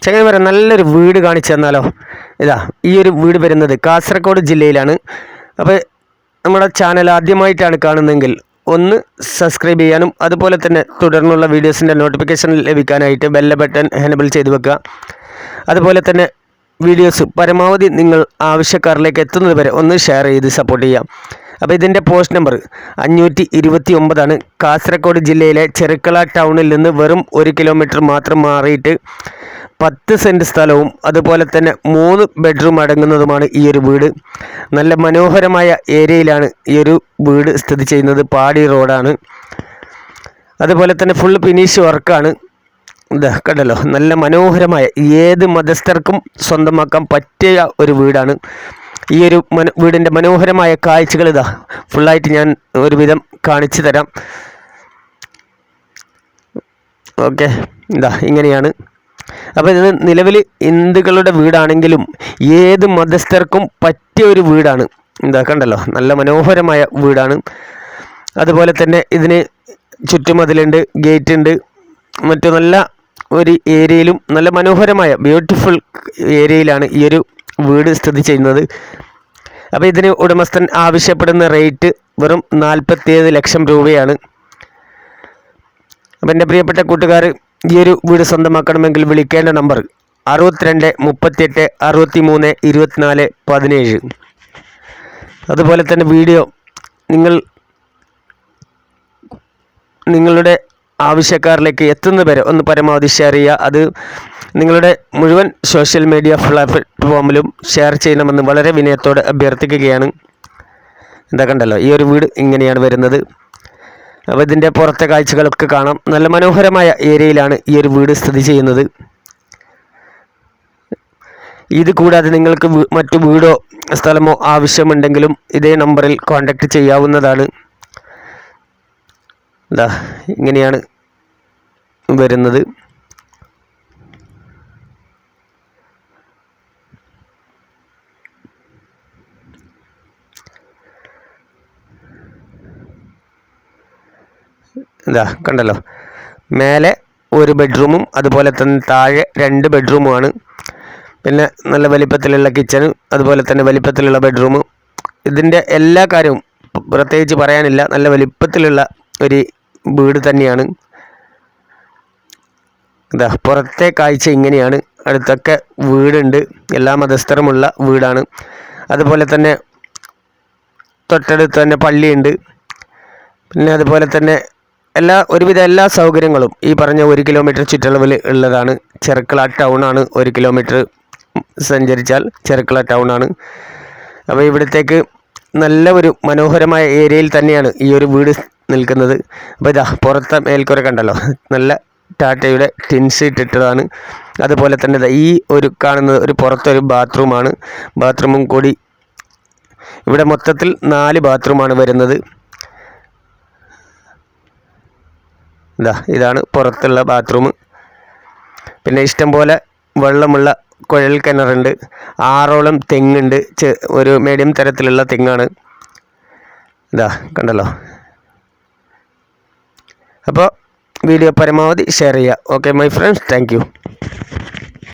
ചങ്ങായിമാരെ നല്ലൊരു വീട് കാണിച്ചു തന്നാലോ? ഇതാ ഈ ഒരു വീട് വരുന്നത് കാസർഗോഡ് ജില്ലയിലാണ്. അപ്പോൾ നമ്മുടെ ചാനൽ ആദ്യമായിട്ടാണ് കാണുന്നതെങ്കിൽ ഒന്ന് സബ്സ്ക്രൈബ് ചെയ്യാനും അതുപോലെ തന്നെ തുടർന്നുള്ള വീഡിയോസിൻ്റെ നോട്ടിഫിക്കേഷൻ ലഭിക്കാനായിട്ട് ബെൽ ബട്ടൺ എനേബിൾ ചെയ്ത് വെക്കുക. അതുപോലെ തന്നെ വീഡിയോസ് പരമാവധി നിങ്ങൾ ആവശ്യക്കാരിലേക്ക് എത്തുന്നത് വരെ ഒന്ന് ഷെയർ ചെയ്ത് സപ്പോർട്ട് ചെയ്യാം. അപ്പോൾ ഇതിൻ്റെ പോസ്റ്റ് നമ്പർ 529 കാസർഗോഡ് ജില്ലയിലെ ചെറുക്കള ടൗണിൽ നിന്ന് വെറും 1 കിലോമീറ്റർ മാത്രം മാറിയിട്ട് 10 സെൻറ്റ് സ്ഥലവും അതുപോലെ തന്നെ 3 ബെഡ്റൂം അടങ്ങുന്നതുമാണ് ഈ ഒരു വീട്. നല്ല മനോഹരമായ ഏരിയയിലാണ് ഈ ഒരു വീട് സ്ഥിതി ചെയ്യുന്നത്. പാടി റോഡാണ്. അതുപോലെ തന്നെ ഫുൾ ഫിനിഷ് വർക്കാണ്. ഇതാ കണ്ടല്ലോ, നല്ല മനോഹരമായ ഏത് മതസ്ഥർക്കും സ്വന്തമാക്കാൻ പറ്റിയ ഒരു വീടാണ്. ഈ ഒരു വീടിൻ്റെ മനോഹരമായ കാഴ്ചകൾ ഇതാ ഫുള്ളായിട്ട് ഞാൻ ഒരുവിധം കാണിച്ചു തരാം. ഓക്കെ, ഇതാ ഇങ്ങനെയാണ്. അപ്പോൾ ഇത് നിലവിൽ ഹിന്ദുക്കളുടെ വീടാണെങ്കിലും ഏത് മതസ്ഥർക്കും പറ്റിയ ഒരു വീടാണ്. ഇതാ കണ്ടല്ലോ, നല്ല മനോഹരമായ വീടാണ്. അതുപോലെ തന്നെ ഇതിന് ചുറ്റുമതിലുണ്ട്, ഗേറ്റ് ഉണ്ട്. മറ്റു നല്ല ഒരു ഏരിയയിലും നല്ല മനോഹരമായ ബ്യൂട്ടിഫുൾ ഏരിയയിലാണ് ഈ ഒരു വീട് സ്ഥിതി ചെയ്യുന്നത്. അപ്പോൾ ഇതിന് ഉടമസ്ഥൻ ആവശ്യപ്പെടുന്ന റേറ്റ് വെറും 47 ലക്ഷം രൂപയാണ്. അപ്പോൾ എൻ്റെ പ്രിയപ്പെട്ട കൂട്ടുകാർ, ഈ ഒരു വീട് സ്വന്തമാക്കണമെങ്കിൽ വിളിക്കേണ്ട നമ്പർ 62 38 63 24 17. അതുപോലെ തന്നെ വീഡിയോ നിങ്ങളുടെ ആവശ്യക്കാരിലേക്ക് എത്തുന്നത് വരെ ഒന്ന് പരമാവധി ഷെയർ ചെയ്യുക. അത് നിങ്ങളുടെ മുഴുവൻ സോഷ്യൽ മീഡിയ പ്ലാറ്റ്ഫോമിലും ഷെയർ ചെയ്യണമെന്ന് വളരെ വിനയത്തോടെ അഭ്യർത്ഥിക്കുകയാണ്. എന്താ കണ്ടല്ലോ, ഈ ഒരു വീട് ഇങ്ങനെയാണ് വരുന്നത്. അപ്പോൾ ഇതിൻ്റെ പുറത്തെ കാഴ്ചകളൊക്കെ കാണാം. നല്ല മനോഹരമായ ഏരിയയിലാണ് ഈ ഒരു വീട് സ്ഥിതി ചെയ്യുന്നത്. ഇത് കൂടാതെ നിങ്ങൾക്ക് മറ്റു വീടോ സ്ഥലമോ ആവശ്യമുണ്ടെങ്കിലും ഇതേ നമ്പറിൽ കോൺടാക്റ്റ് ചെയ്യാവുന്നതാണ്. ഇതാ ഇങ്ങനെയാണ് വരുന്നത്. ഇതാ കണ്ടല്ലോ, മേലെ 1 ബെഡ്റൂമും അതുപോലെ തന്നെ താഴെ 2 ബെഡ്റൂമുമാണ്. പിന്നെ നല്ല വലിപ്പത്തിലുള്ള കിച്ചനും അതുപോലെ തന്നെ വലിപ്പത്തിലുള്ള ബെഡ്റൂമും. ഇതിൻ്റെ എല്ലാ കാര്യവും പ്രത്യേകിച്ച് പറയാനില്ല. നല്ല വലിപ്പത്തിലുള്ള ഒരു വീട് തന്നെയാണ്. ഇതാ പുറത്തെ കാഴ്ച ഇങ്ങനെയാണ്. അടുത്തൊക്കെ വീടുണ്ട്. എല്ലാ മതസ്ഥരുമുള്ള വീടാണ്. അതുപോലെ തന്നെ തൊട്ടടുത്ത് തന്നെ പള്ളിയുണ്ട്. പിന്നെ അതുപോലെ തന്നെ ഒരുവിധ എല്ലാ സൗകര്യങ്ങളും ഈ പറഞ്ഞ 1 കിലോമീറ്റർ ചുറ്റളവിൽ ഉള്ളതാണ്. ചെറുക്കള ടൗണാണ്. 1 കിലോമീറ്റർ സഞ്ചരിച്ചാൽ ചെറുക്കള ടൗണാണ്. അപ്പോൾ ഇവിടത്തേക്ക് നല്ല ഒരു മനോഹരമായ ഏരിയയിൽ തന്നെയാണ് ഈ ഒരു വീട് നിൽക്കുന്നത്. അപ്പോൾ ഇതാ പുറത്തെ മേൽക്കൂര കണ്ടല്ലോ, നല്ല ടാറ്റയുടെ ടിൻസ് ഇട്ടിട്ടതാണ്. അതുപോലെ തന്നെ ഈ ഒരു കാണുന്നത് ഒരു പുറത്തൊരു ബാത്റൂമാണ്. ബാത്റൂമും കൂടി ഇവിടെ മൊത്തത്തിൽ 4 ബാത്റൂമാണ് വരുന്നത്. ഇതാണ് പുറത്തുള്ള ബാത്റൂം. പിന്നെ ഇഷ്ടംപോലെ വെള്ളമുള്ള കുഴൽ കിണറുണ്ട്. 6ഓളം തെങ്ങുണ്ട്. ഒരു മീഡിയം തരത്തിലുള്ള തെങ്ങാണ്. ഇതാ കണ്ടല്ലോ. അപ്പോൾ വീഡിയോ പരമാവധി ഷെയർ ചെയ്യുക. Okay my friends, thank you.